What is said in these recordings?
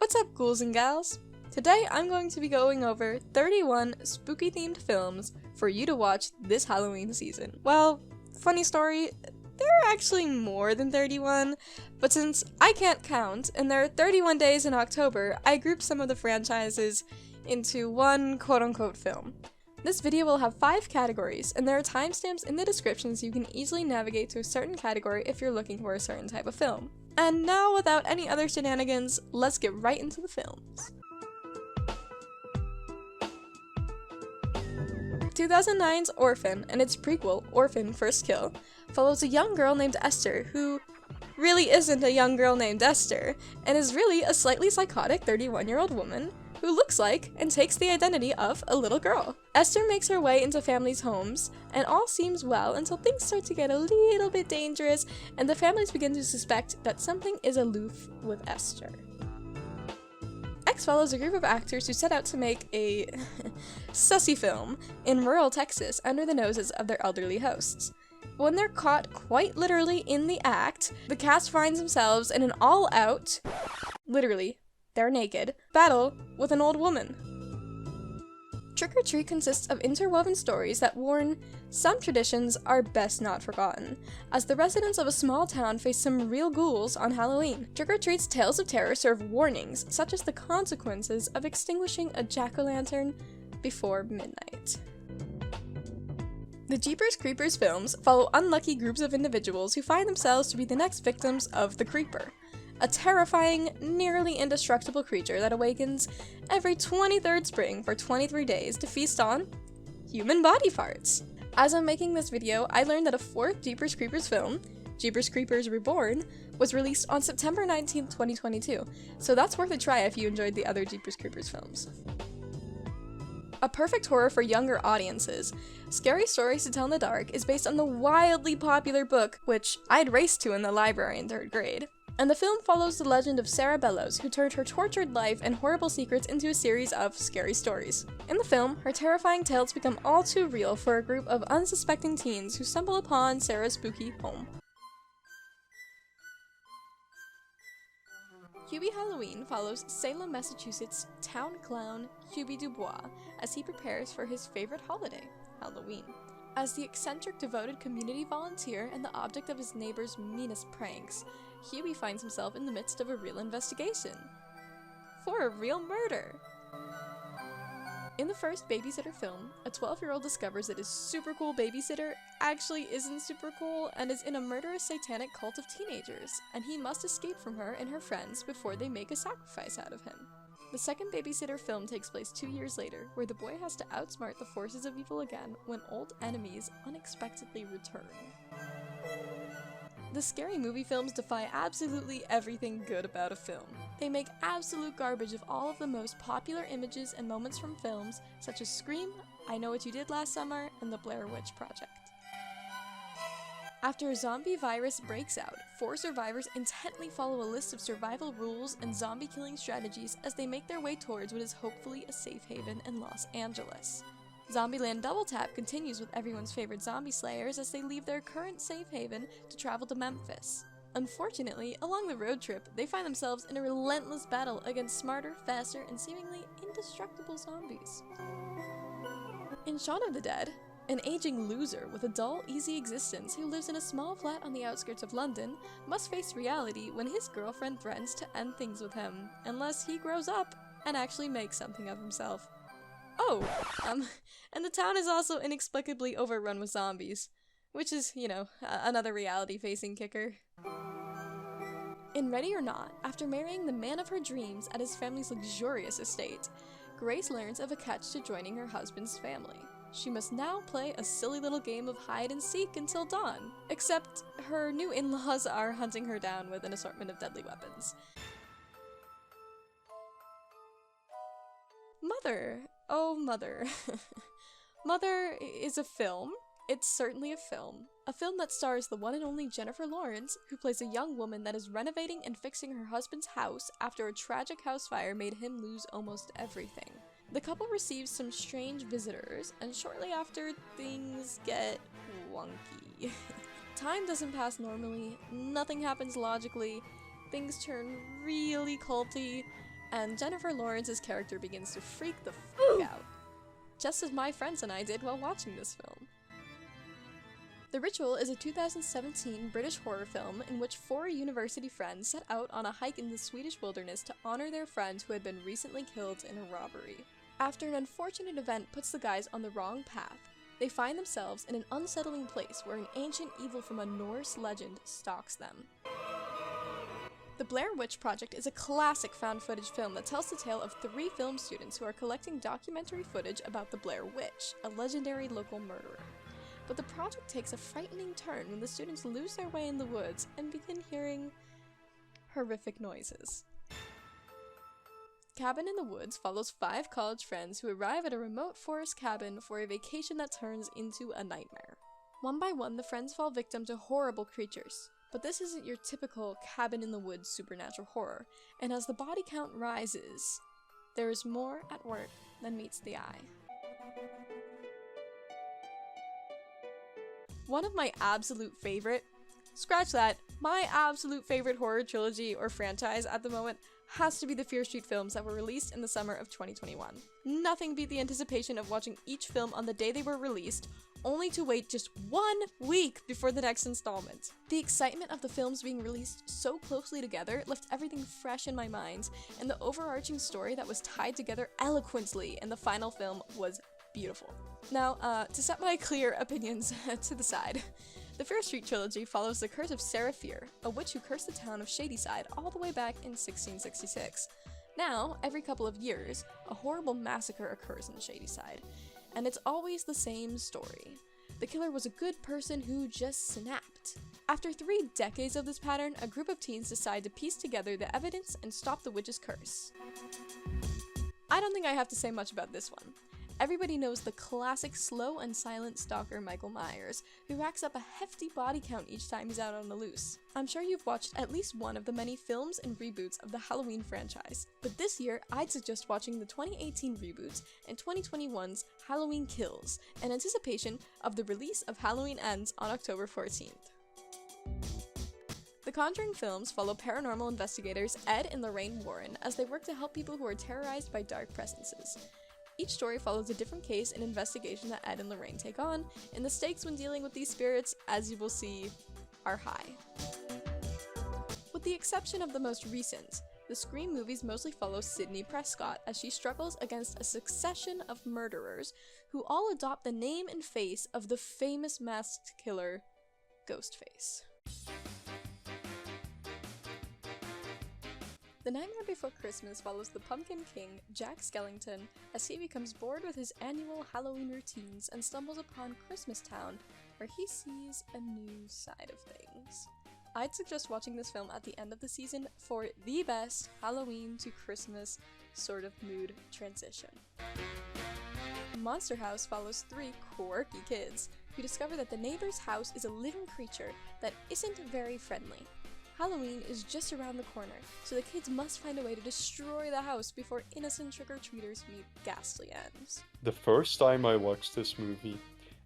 What's up, ghouls and gals? Today I'm going to be going over 31 spooky themed films for you to watch this Halloween season. Well, funny story, there are actually more than 31, but since I can't count and there are 31 days in October, I grouped some of the franchises into one quote-unquote film. This video will have 5 categories, and there are timestamps in the description so you can easily navigate to a certain category if you're looking for a certain type of film. And now, without any other shenanigans, let's get right into the films. 2009's Orphan and its prequel, Orphan: First Kill, follows a young girl named Esther who really isn't a young girl named Esther, and is really a slightly psychotic 31-year-old woman who looks like and takes the identity of a little girl. Esther makes her way into families' homes, and all seems well until things start to get a little bit dangerous, and the families begin to suspect that something is aloof with Esther. X follows a group of actors who set out to make a sussy film in rural Texas under the noses of their elderly hosts. When they're caught quite literally in the act, the cast finds themselves in an all-out, literally, they're naked, battle with an old woman. Trick or Treat consists of interwoven stories that warn some traditions are best not forgotten, as the residents of a small town face some real ghouls on Halloween. Trick or Treat's tales of terror serve warnings, such as the consequences of extinguishing a jack-o'-lantern before midnight. The Jeepers Creepers films follow unlucky groups of individuals who find themselves to be the next victims of the Creeper, a terrifying, nearly indestructible creature that awakens every 23rd spring for 23 days to feast on human body parts. As I'm making this video, I learned that a 4th Jeepers Creepers film, Jeepers Creepers Reborn, was released on September 19, 2022, so that's worth a try if you enjoyed the other Jeepers Creepers films. A perfect horror for younger audiences, Scary Stories to Tell in the Dark is based on the wildly popular book, which I'd raced to in the library in 3rd grade. And the film follows the legend of Sarah Bellows, who turned her tortured life and horrible secrets into a series of scary stories. In the film, her terrifying tales become all too real for a group of unsuspecting teens who stumble upon Sarah's spooky home. Hubie Halloween follows Salem, Massachusetts town clown Hubie Dubois as he prepares for his favorite holiday, Halloween. As the eccentric, devoted community volunteer and the object of his neighbor's meanest pranks, Hubie finds himself in the midst of a real investigation for a real murder. In the first Babysitter film, a 12-year-old discovers that his super cool babysitter actually isn't super cool and is in a murderous satanic cult of teenagers, and he must escape from her and her friends before they make a sacrifice out of him. The second Babysitter film takes place 2 years later, where the boy has to outsmart the forces of evil again when old enemies unexpectedly return. The Scary Movie films defy absolutely everything good about a film. They make absolute garbage of all of the most popular images and moments from films, such as Scream, I Know What You Did Last Summer, and The Blair Witch Project. After a zombie virus breaks out, 4 survivors intently follow a list of survival rules and zombie killing strategies as they make their way towards what is hopefully a safe haven in Los Angeles. Zombieland Double Tap continues with everyone's favorite zombie slayers as they leave their current safe haven to travel to Memphis. Unfortunately, along the road trip, they find themselves in a relentless battle against smarter, faster, and seemingly indestructible zombies. In Shaun of the Dead, an aging loser with a dull, easy existence who lives in a small flat on the outskirts of London must face reality when his girlfriend threatens to end things with him, unless he grows up and actually makes something of himself. Oh, and the town is also inexplicably overrun with zombies, which is, another reality-facing kicker. In Ready or Not, after marrying the man of her dreams at his family's luxurious estate, Grace learns of a catch to joining her husband's family. She must now play a silly little game of hide and seek until dawn, except her new in-laws are hunting her down with an assortment of deadly weapons. Mother. Oh, Mother. Mother is a film. It's certainly a film. A film that stars the one and only Jennifer Lawrence, who plays a young woman that is renovating and fixing her husband's house after a tragic house fire made him lose almost everything. The couple receives some strange visitors, and shortly after, things get wonky. Time doesn't pass normally, nothing happens logically, things turn really culty, and Jennifer Lawrence's character begins to freak the fuck out, just as my friends and I did while watching this film. The Ritual is a 2017 British horror film in which 4 university friends set out on a hike in the Swedish wilderness to honor their friend who had been recently killed in a robbery. After an unfortunate event puts the guys on the wrong path, they find themselves in an unsettling place where an ancient evil from a Norse legend stalks them. The Blair Witch Project is a classic found footage film that tells the tale of 3 film students who are collecting documentary footage about the Blair Witch, a legendary local murderer. But the project takes a frightening turn when the students lose their way in the woods and begin hearing horrific noises. Cabin in the Woods follows 5 college friends who arrive at a remote forest cabin for a vacation that turns into a nightmare. One by one, the friends fall victim to horrible creatures, but this isn't your typical cabin in the woods supernatural horror, and as the body count rises, there is more at work than meets the eye. One of my absolute favorite, scratch that, my absolute favorite horror trilogy or franchise at the moment has to be the Fear Street films that were released in the summer of 2021. Nothing beat the anticipation of watching each film on the day they were released, only to wait just 1 week before the next installment. The excitement of the films being released so closely together left everything fresh in my mind, and the overarching story that was tied together eloquently in the final film was beautiful. Now, to set my clear opinions to the side, the Fear Street trilogy follows the curse of Sarah Fear, a witch who cursed the town of Shadyside all the way back in 1666. Now, every couple of years, a horrible massacre occurs in Shadyside, and it's always the same story. The killer was a good person who just snapped. After 3 decades of this pattern, a group of teens decide to piece together the evidence and stop the witch's curse. I don't think I have to say much about this one. Everybody knows the classic slow and silent stalker Michael Myers, who racks up a hefty body count each time he's out on the loose. I'm sure you've watched at least one of the many films and reboots of the Halloween franchise, but this year I'd suggest watching the 2018 reboot and 2021's Halloween Kills, in anticipation of the release of Halloween Ends on October 14th. The Conjuring films follow paranormal investigators Ed and Lorraine Warren as they work to help people who are terrorized by dark presences. Each story follows a different case and investigation that Ed and Lorraine take on, and the stakes when dealing with these spirits, as you will see, are high. With the exception of the most recent, the Scream movies mostly follow Sidney Prescott as she struggles against a succession of murderers who all adopt the name and face of the famous masked killer, Ghostface. The Nightmare Before Christmas follows the Pumpkin King, Jack Skellington, as he becomes bored with his annual Halloween routines and stumbles upon Christmas Town, where he sees a new side of things. I'd suggest watching this film at the end of the season for the best Halloween to Christmas sort of mood transition. Monster House follows 3 quirky kids who discover that the neighbor's house is a living creature that isn't very friendly. Halloween is just around the corner, so the kids must find a way to destroy the house before innocent trick-or-treaters meet ghastly ends. The first time I watched this movie,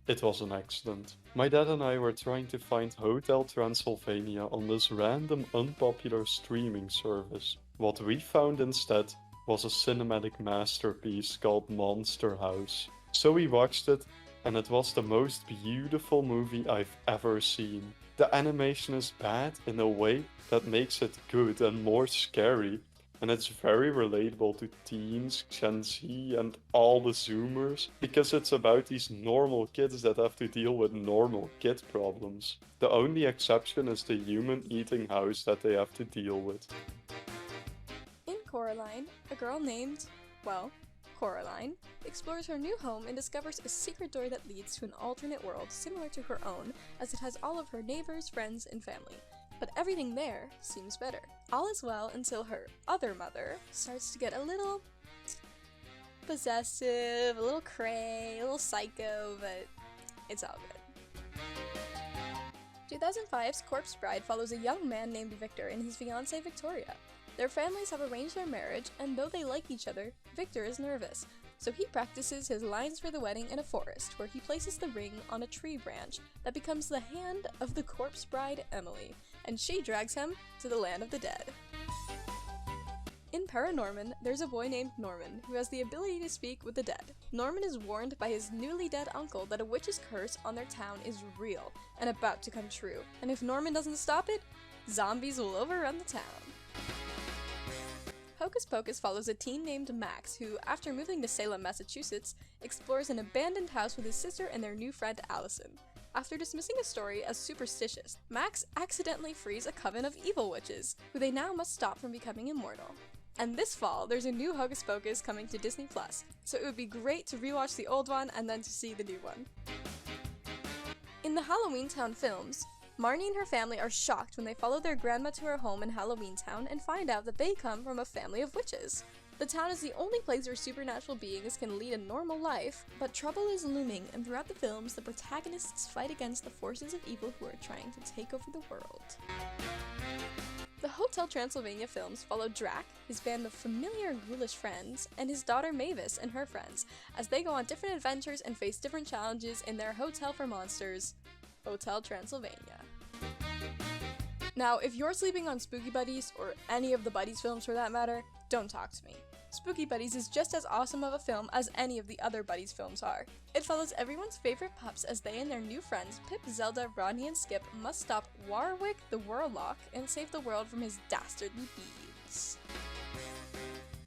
it was an accident. My dad and I were trying to find Hotel Transylvania on this random unpopular streaming service. What we found instead was a cinematic masterpiece called Monster House. So we watched it, and it was the most beautiful movie I've ever seen. The animation is bad in a way that makes it good and more scary, and it's very relatable to teens, Gen Z, and all the Zoomers, because it's about these normal kids that have to deal with normal kid problems. The only exception is the human eating house that they have to deal with. In Coraline, a girl named, well, Coraline, explores her new home and discovers a secret door that leads to an alternate world similar to her own, as it has all of her neighbors, friends, and family. But everything there seems better. All is well until her other mother starts to get a little possessive, a little cray, a little psycho, but it's all good. 2005's Corpse Bride follows a young man named Victor and his fiancée Victoria. Their families have arranged their marriage, and though they like each other, Victor is nervous, so he practices his lines for the wedding in a forest, where he places the ring on a tree branch that becomes the hand of the corpse bride Emily, and she drags him to the land of the dead. In Paranorman, there's a boy named Norman who has the ability to speak with the dead. Norman is warned by his newly dead uncle that a witch's curse on their town is real and about to come true, and if Norman doesn't stop it, zombies will overrun the town. Hocus Pocus follows a teen named Max who, after moving to Salem, Massachusetts, explores an abandoned house with his sister and their new friend Allison. After dismissing a story as superstitious, Max accidentally frees a coven of evil witches, who they now must stop from becoming immortal. And this fall, there's a new Hocus Pocus coming to Disney+, so it would be great to rewatch the old one and then to see the new one. In the Halloween Town films, Marnie and her family are shocked when they follow their grandma to her home in Halloween Town and find out that they come from a family of witches. The town is the only place where supernatural beings can lead a normal life, but trouble is looming, and throughout the films, the protagonists fight against the forces of evil who are trying to take over the world. The Hotel Transylvania films follow Drac, his band of familiar ghoulish friends, and his daughter Mavis and her friends, as they go on different adventures and face different challenges in their Hotel for Monsters, Hotel Transylvania. Now, if you're sleeping on Spooky Buddies, or any of the Buddies films for that matter, don't talk to me. Spooky Buddies is just as awesome of a film as any of the other Buddies films are. It follows everyone's favorite pups as they and their new friends, Pip, Zelda, Rodney, and Skip, must stop Warwick the Warlock and save the world from his dastardly deeds.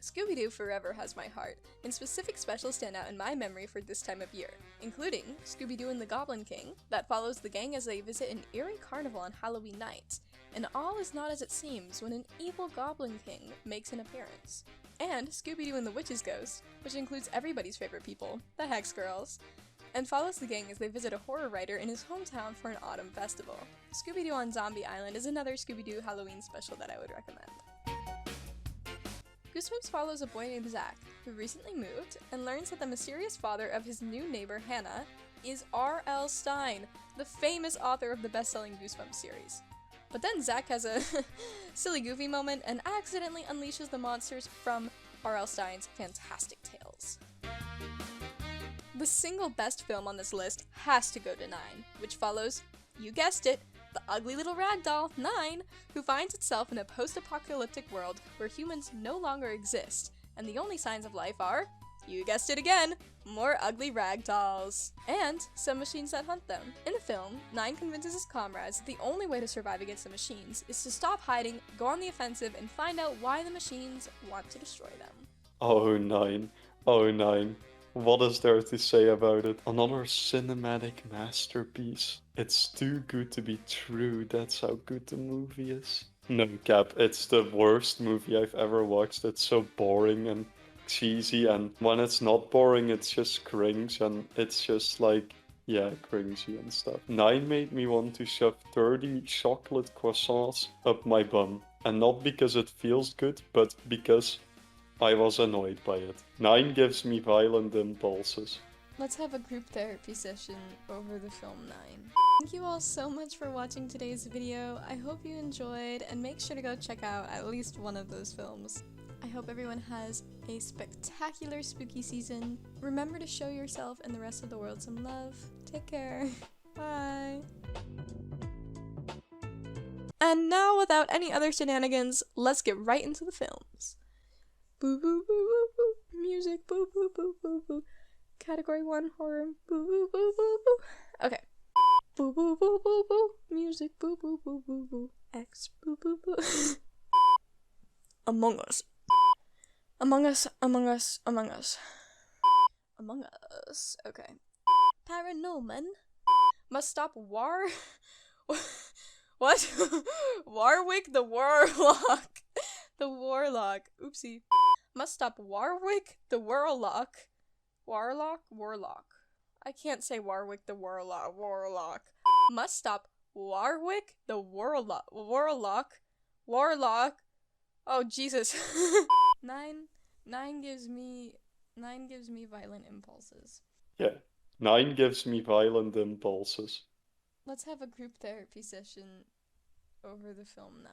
Scooby-Doo forever has my heart, and specific specials stand out in my memory for this time of year, including Scooby-Doo and the Goblin King, that follows the gang as they visit an eerie carnival on Halloween night, and all is not as it seems when an evil Goblin King makes an appearance. And Scooby-Doo and the Witch's Ghost, which includes everybody's favorite people, the Hex Girls, and follows the gang as they visit a horror writer in his hometown for an autumn festival. Scooby-Doo on Zombie Island is another Scooby-Doo Halloween special that I would recommend. Goosebumps follows a boy named Zach, who recently moved and learns that the mysterious father of his new neighbor Hannah is R.L. Stine, the famous author of the best-selling Goosebumps series. But then Zach has a silly goofy moment and accidentally unleashes the monsters from R.L. Stine's Fantastic Tales. The single best film on this list has to go to 9, which follows, you guessed it, the ugly little ragdoll, 9, who finds itself in a post-apocalyptic world where humans no longer exist, and the only signs of life are, you guessed it again, more ugly ragdolls, and some machines that hunt them. In the film, 9 convinces his comrades that the only way to survive against the machines is to stop hiding, go on the offensive, and find out why the machines want to destroy them. Oh, 9. Oh, 9. What is there to say about it? Another cinematic masterpiece. It's too good to be true, that's how good the movie is. No cap, it's the worst movie I've ever watched. It's so boring and cheesy, and when it's not boring, it's just cringe, and it's just like, yeah, cringy and stuff. 9 made me want to shove 30 chocolate croissants up my bum. And not because it feels good, but because I was annoyed by it. 9 gives me violent impulses. Let's have a group therapy session over the film 9. Thank you all so much for watching today's video. I hope you enjoyed, and make sure to go check out at least one of those films. I hope everyone has a spectacular spooky season. Remember to show yourself and the rest of the world some love. Take care. Bye. And now, without any other shenanigans, let's get right into the films. Boo boo boo boo boo. Music. Boo boo boo boo boo. Category 1 horror. Boo boo boo boo boo. Okay. Boo boo boo boo boo. Music. Boo boo boo boo boo. X. Boo boo boo. Among Us. Among Us. Among Us. Among Us. Among Us. Okay. Paranorman must stop What? Warwick the Warlock. The Warlock. Oopsie. Must stop Warwick the Warlock. Warlock. I can't say Warwick the Warlock. Must stop Warwick the Warlock. Oh Jesus. 9 gives me violent impulses. Yeah, 9 gives me violent impulses. Let's have a group therapy session over the film 9.